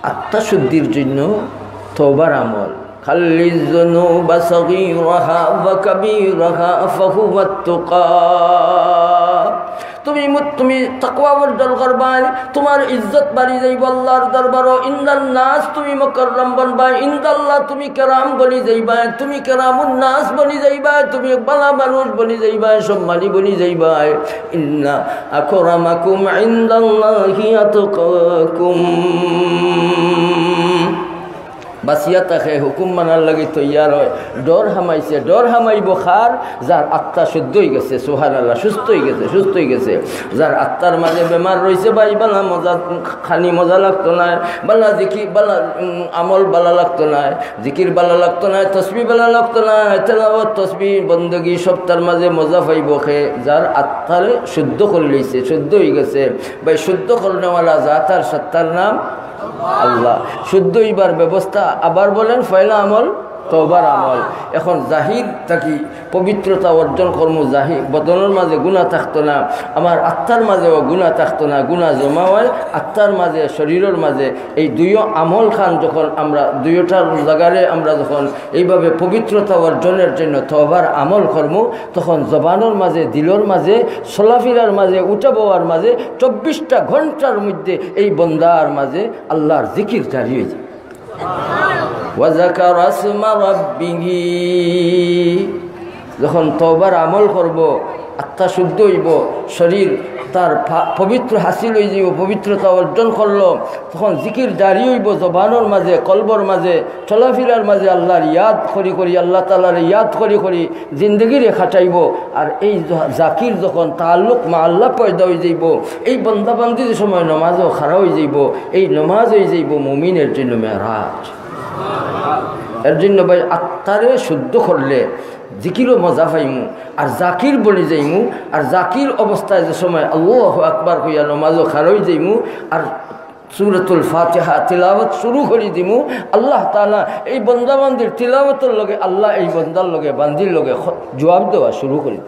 আত্মশুদ্ধির জন্য তওবার আমল খাল্লিজ যুনুবা সগীরাহা ওয়া কাবীরাহা ফাহুওয়াত তুকা। তুমি তাকওয়া অর্জন করবা, তোমার ইজ্জত বাড়ি যাইব আল্লাহর দরবারও। ইন্দান নাস তুমি মুকাররম বনবা, ইনদাল্লাহ তুমি কেরাম বনি যাইবা, তুমি কেরামুন নাস বনি যাইবা, তুমি ভালো মানুষ বনি যাইবা, সম্মানী বনি যাইবা। ইন্না আকরামাকুম ইনদাল্লাহি আতকাকুম। বাসিয়া থাকে হুকুম মানার লাগে তৈয়ার হয়। ডর হামাইছে, ডর হামাইব খার যার আত্মা শুদ্ধ হয়ে গেছে, সুবহানাল্লাহ, সুস্থ হয়ে গেছে, সুস্থ হয়ে গেছে। যার আত্মার মাঝে বেমার রয়েছে ভাই, বালা মজা খানি মজা লাগতো না, বালা জিকির বালা আমল বালা লাগতো না, জিকির বালা লাগতো না, তসবি বালা লাগতো না, তেলাওয়াত তসবি বন্দগি সব তার মাঝে মজা পাইব খে। যার আত্মারে শুদ্ধ করে লইছে, শুদ্ধ হয়ে গেছে ভাই। শুদ্ধ করনেওয়ালা জাতার সত্তার নাম আল্লাহ। শুদ্ধ হইবার ব্যবস্থা আবার বলেন পয়লা আমল তওবার আমল। এখন জাহির থাকি পবিত্রতা অর্জন কর্ম, জাহির বদনের মাঝে গুনাহ থাকতো না, আমার আত্মার মাঝেও গুনাহ থাকতো না, গুনাহ জমা হয় আত্মার মাঝে শরীরের মাঝে। এই দুইও আমল খান যখন আমরা দুইটার জায়গারে আমরা যখন এইভাবে পবিত্রতা অর্জনের জন্য তওবার আমল কর্ম, তখন জবানের মাঝে, দিলের মাঝে, চলাফেরার মাঝে, উঠা বওয়ার মাঝে 24টা ঘন্টার মধ্যে এই বন্দার মাঝে আল্লাহর জিকির জারি হয়ে যায়। ওয়াযাকারা ইসমা রাব্বিহি। যখন তওবার আমল করব, আত্মা শুদ্ধ হইব, শরীর তার পবিত্র হাসিল হয়ে যাব, পবিত্রতা অর্জন করলো, তখন জিকির জারি হইব জবানের মাঝে, কলবর মাঝে, চলাফেরার মাঝে আল্লাহর ইয়াদ করি করি, আল্লাহ তাআলার ইয়াদ করি করি জিন্দগিরে খাটাইব। আর এই জাকির যখন তাআল্লুক মা আল্লাহ পয়দা হয়ে যাইব, এই বন্দাবান্দির সময় নমাজও খাড়া হয়ে যাইব। এই নমাজ হয়ে যাইব মুমিনের জন্য মেরাজ। এর জন্য ভাই আত্মারে শুদ্ধ করলে জিকিরও মজা পাইমু, আর জাকির বনি যাইমু। আর জাকির অবস্থায় যে সময় আল্লাহু আকবার কইয়া নমাজও খারই যাইমু, আর সূরাতুল ফাতিহা তিলাওয়াত শুরু করে দিমু। আল্লাহ তাআলা এই বন্দাবান্দির তিলাওয়াতের লগে, আল্লাহ এই বন্দার লগে বান্দির লগে জবাব দেওয়া শুরু করে।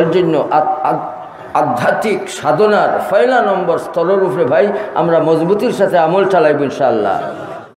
এর জন্য আধ্যাত্মিক সাধনার পয়লা নম্বর স্তরের উপরে ভাই আমরা মজবুতির সাথে আমল চালাইব ইনশাআল্লাহ।